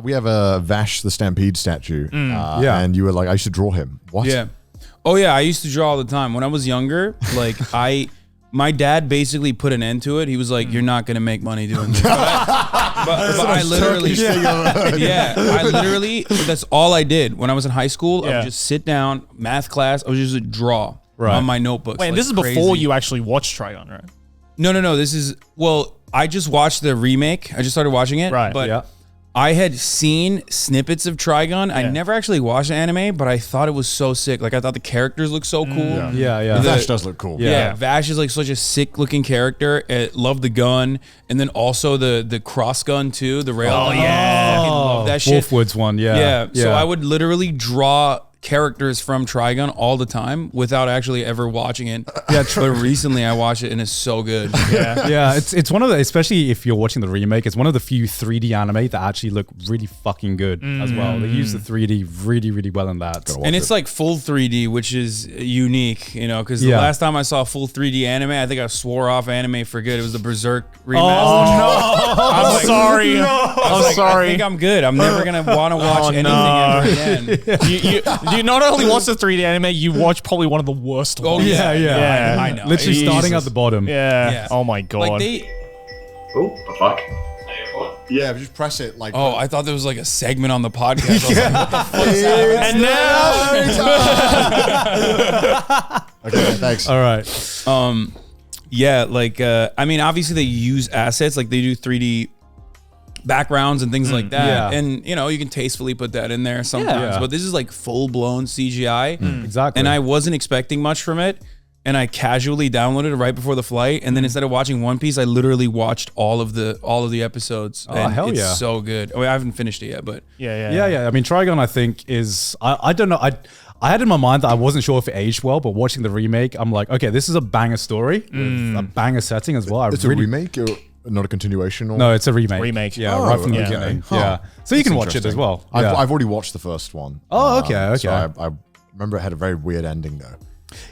we have a Vash the Stampede statue. And you were like, I should draw him. What? Yeah. Oh yeah, I used to draw all the time. When I was younger, like my dad basically put an end to it. He was like, "You're not gonna make money doing this." But I literally, I literally, that's all I did when I was in high school. I would just sit down, math class. I would just draw on my notebooks. Wait, like this is crazy. before you actually watched Trigun, right? No. This is I just watched the remake. I just started watching it. Right. But I had seen snippets of Trigun. I never actually watched the anime, but I thought it was so sick. Like I thought the characters looked so cool. Vash does look cool. Yeah, Vash is like such a sick looking character. Love the gun, and then also the cross gun too, the rail. Oh gun. yeah, I love that shit. Wolfwood's one. Yeah. So I would literally draw characters from Trigun all the time without actually ever watching it. But recently I watched it and it's so good. It's one of the, especially if you're watching the remake, it's one of the few 3D anime that actually look really fucking good as well. They use the 3D really, really well in that. And it's like full 3D, which is unique, you know, because the last time I saw full 3D anime, I think I swore off anime for good. It was the Berserk remaster. Oh no! I'm sorry. I'm sorry. I think I'm good. I'm never gonna want to watch anything ever again. You not only watch the 3D anime, you watch probably one of the worst ones. Oh yeah. I know. Literally starting at the bottom. Yeah. Oh my god. Like Oh, fuck. Yeah, just press it like. Oh, I thought there was like a segment on the podcast. I was like, what the fuck's happening? And now. Okay, thanks. All right. Yeah, like I mean, obviously they use assets, like they do 3D backgrounds and things like that, and you know you can tastefully put that in there sometimes. But this is like full blown CGI, Exactly. and I wasn't expecting much from it. And I casually downloaded it right before the flight, and then instead of watching One Piece, I literally watched all of the episodes. Oh, and hell it's yeah. so good. I haven't finished it yet, but Yeah. I mean, Trigun, I think is I don't know. I had in my mind that I wasn't sure if it aged well, but watching the remake, I'm like, okay, this is a banger story, with a banger setting as well. It's a remake or not a continuation? Or? No, it's a remake. Remake. Yeah, right from the okay. beginning. Huh. Yeah, so you That's can watch it as interesting. well. I've already watched the first one. Oh, okay. So I remember it had a very weird ending though.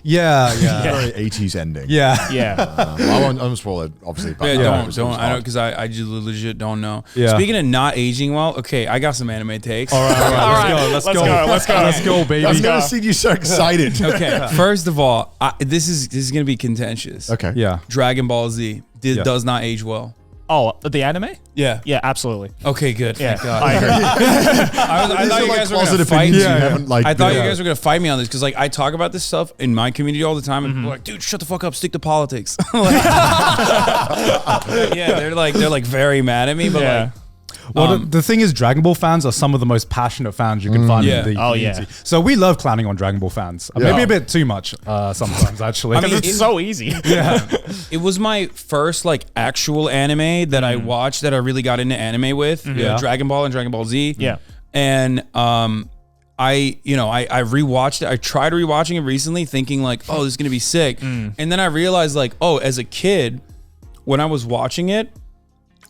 Yeah. Very 80s ending. Yeah. I won't spoil it, obviously. But don't. I don't, because I just legit don't know. Yeah. Speaking of not aging well, okay, I got some anime takes. All right. Let's go, baby. I've never seen you so excited. Okay, first of all, this is gonna be contentious. Okay. Yeah. Dragon Ball Z does not age well. Oh, the anime? Yeah. Yeah, absolutely. Okay, good. Yeah, Thank God. I agree. I thought you guys were gonna fight. You haven't, like, I thought you guys were gonna fight me on this because like I talk about this stuff in my community all the time, and people are like, dude, shut the fuck up, stick to politics. Yeah, they're like very mad at me, but like. Well, the thing is, Dragon Ball fans are some of the most passionate fans you can find in the community. So we love clowning on Dragon Ball fans. Maybe a bit too much sometimes, actually. I mean, it's so easy. It was my first like actual anime that I watched that I really got into anime with. Dragon Ball and Dragon Ball Z. Yeah. And I rewatched it. I tried rewatching it recently thinking like, oh, this is gonna be sick. And then I realized like, oh, as a kid, when I was watching it,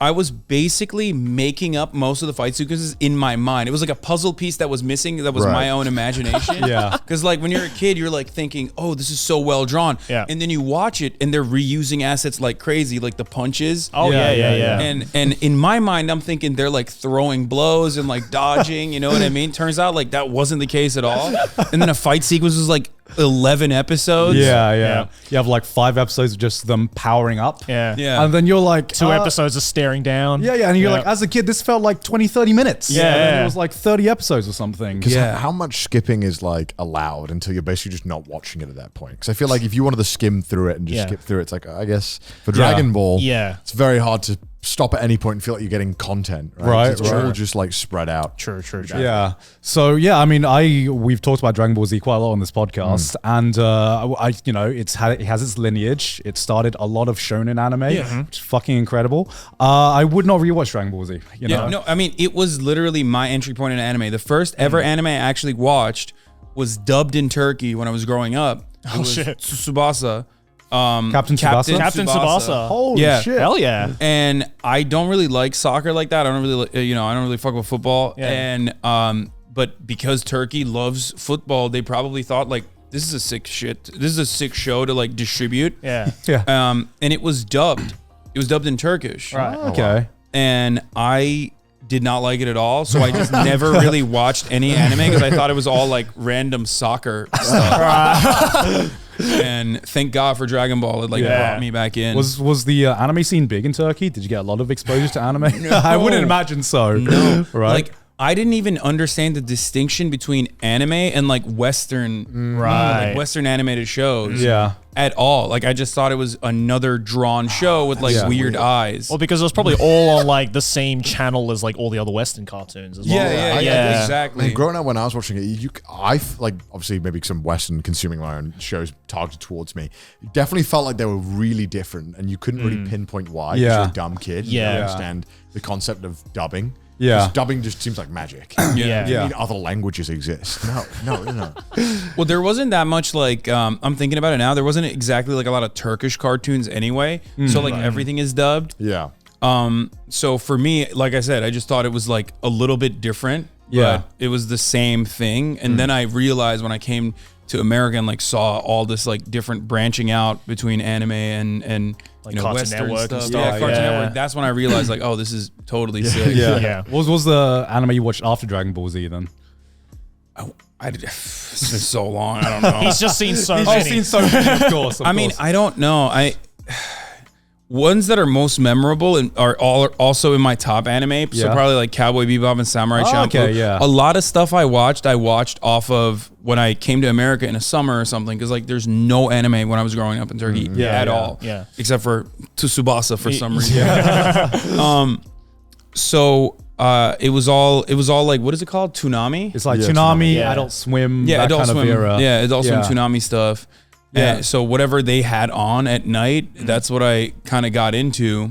I was basically making up most of the fight sequences in my mind. It was like a puzzle piece that was missing. That was my own imagination. Because like when you're a kid, you're like thinking, oh, this is so well drawn. Yeah. And then you watch it and they're reusing assets like crazy, like the punches. Oh, yeah. And in my mind, I'm thinking they're like throwing blows and like dodging, you know what I mean? Turns out like that wasn't the case at all. And then a fight sequence was like 11 episodes. Yeah. You have like 5 episodes of just them powering up. Yeah. And then you're like... 2 episodes of staring down. Yeah. And you're like, as a kid, this felt like 20, 30 minutes. Yeah. And then it was like 30 episodes or something. Because how much skipping is like allowed until you're basically just not watching it at that point? Because I feel like if you wanted to skim through it and just skip through it, it's like, I guess for Dragon Ball, it's very hard to stop at any point and feel like you're getting content. Right. It's all just like spread out. True. Yeah. So I mean, we've talked about Dragon Ball Z quite a lot on this podcast, and it has its lineage. It started a lot of shonen anime, which is fucking incredible. I would not rewatch Dragon Ball Z. You know? No, I mean it was literally my entry point in anime. The first ever anime I actually watched was dubbed in Turkey when I was growing up. It was Tsubasa. Captain Tsubasa? Captain Tsubasa. Holy shit. Hell yeah. And I don't really like soccer like that. I don't really fuck with football. Yeah. And but because Turkey loves football, they probably thought like this is a sick shit. This is a sick show to like distribute. Yeah. And it was dubbed. It was dubbed in Turkish. Right. Okay. And I did not like it at all. So I just never really watched any anime because I thought it was all like random soccer stuff. And thank God for Dragon Ball. It like brought me back in. Was the anime scene big in Turkey? Did you get a lot of exposure to anime? I wouldn't imagine so. No. Right? Like, I didn't even understand the distinction between anime and like Western, like Western animated shows. At all. Like, I just thought it was another drawn show with like weird eyes. Well, because it was probably all on like the same channel as like all the other Western cartoons as well. Yeah, exactly. And growing up when I was watching it, like obviously maybe some Western consuming my own shows targeted towards me. It definitely felt like they were really different, and you couldn't really pinpoint why. Because you're a dumb kid. You don't understand the concept of dubbing. Dubbing just seems like magic. I mean, other languages exist. No. Well, there wasn't that much like, I'm thinking about it now, there wasn't exactly like a lot of Turkish cartoons anyway. So like everything is dubbed. So for me, like I said, I just thought it was like a little bit different, but it was the same thing. And then I realized when I came to America and like saw all this like different branching out between anime and like, you know, Cartoon Western Network stuff. and Yeah, stuff. Cartoon Network. That's when I realized like, oh, this is totally sick. What was the anime you watched after Dragon Ball Z then? It's been so long. I don't know. He's just seen so many. I've seen so many, of course. I mean, I don't know. Ones that are most memorable and are all also in my top anime. So probably like Cowboy Bebop and Samurai Champloo. Okay, A lot of stuff I watched off of when I came to America in a summer or something. Because like there's no anime when I was growing up in Turkey at all. Except for Tsubasa for some reason. So it was all like, what is it called? Toonami? It's like Toonami, Adult Swim, that Adult kind Swim. of era. Adult Swim Toonami stuff. Yeah. So whatever they had on at night, that's what I kind of got into.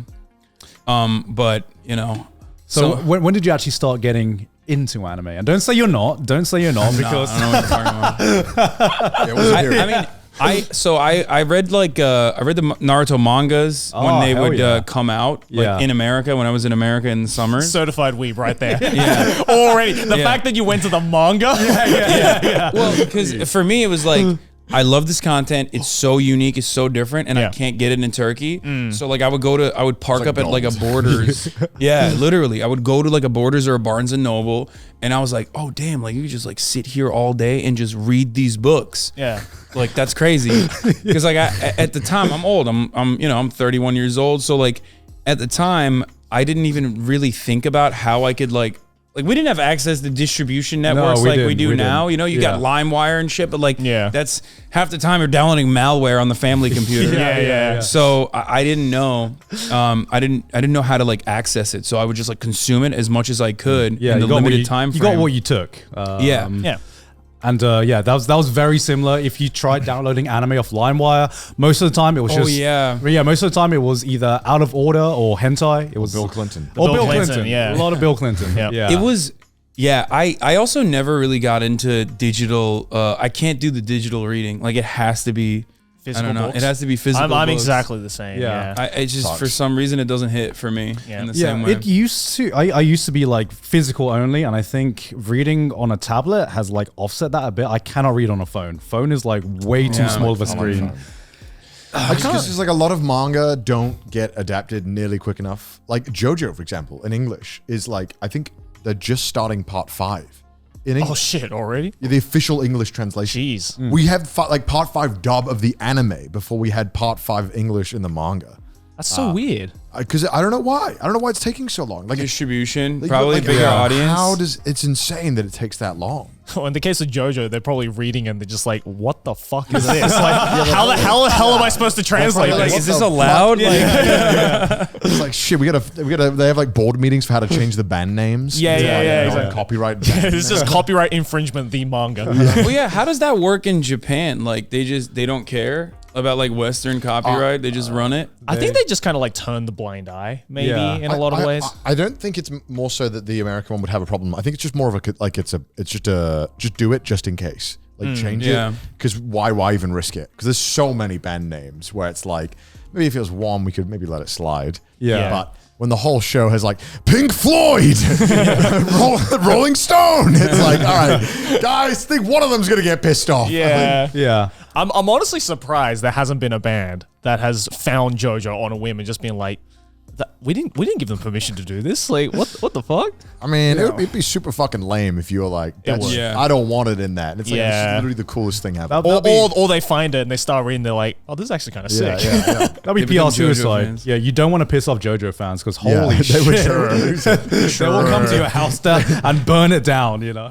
But you know. So when did you actually start getting into anime? And don't say you're not. Don't say you're not because I don't know what you're talking about. I read like I read the Naruto mangas when they would come out like in America when I was in America in the summer. Certified weeb right there. Already. The fact that you went to the manga. Well, because for me it was like, I love this content. It's so unique. It's so different, and I can't get it in Turkey. So like I would park up at like a Borders. Literally, I would go to like a Borders or a Barnes and Noble, and I was like, oh damn, like you could just like sit here all day and just read these books. Like that's crazy. Because like at the time I'm old. I'm 31 years old. So like at the time I didn't even really think about how I could like we didn't have access to distribution networks we do now. You know, you got LimeWire and shit, but like that's half the time you're downloading malware on the family computer. So I didn't know. I didn't know how to like access it. So I would just like consume it as much as I could in the limited time frame. You got what you took. And that was very similar. If you tried downloading anime off LimeWire, most of the time it was most of the time it was either out of order or hentai. It was Bill Clinton. Bill Clinton. A lot of Bill Clinton. It was. I also never really got into digital. I can't do the digital reading. Like it has to be physical. I don't know. It has to be physical. I'm books. exactly the same. I just for some reason it doesn't hit for me in the same way. It used to. I used to be like physical only, and I think reading on a tablet has like offset that a bit. I cannot read on a phone. Phone is like way too small of a screen. Because there's like a lot of manga don't get adapted nearly quick enough. Like JoJo, for example, in English is like, I think they're just starting part 5. In English. Oh shit! Already? The official English translation. Jeez. We have like part 5 dub of the anime before we had part 5 English in the manga. That's so weird. Because I don't know why. I don't know why it's taking so long. Like distribution, probably bigger audience. It's insane that it takes that long. Well, in the case of JoJo, they're probably reading and they're just like, "What the fuck is this? Like, how the hell am I supposed to translate this? Is this allowed?" It's like shit. We gotta. They have like board meetings for how to change the band names. Exactly. Copyright. This is copyright infringement. The manga. Well, how does that work in Japan? Like they don't care about like Western copyright. They just run it. I think they just kind of like turn the blind eye, maybe in a lot of ways. I don't think it's more so that the American one would have a problem. I think it's just more of a like it's just do it just in case. Like change it, because why even risk it? Because there's so many band names where it's like maybe if it was one we could maybe let it slide. But when the whole show has like Pink Floyd, Rolling Stone, it's like, all right, guys, think one of them's gonna get pissed off. I'm honestly surprised there hasn't been a band that has found JoJo on a whim and just been like, we didn't give them permission to do this. Like, what the fuck? I mean, it'd be super fucking lame if you were like, I don't want it in that. And it's like, this is literally the coolest thing ever. Or they find it and they start reading, they're like, oh, this is actually kind of sick. That'd be PR suicide. Yeah, you don't want to piss off JoJo fans because holy shit. They will come to your house and burn it down, you know?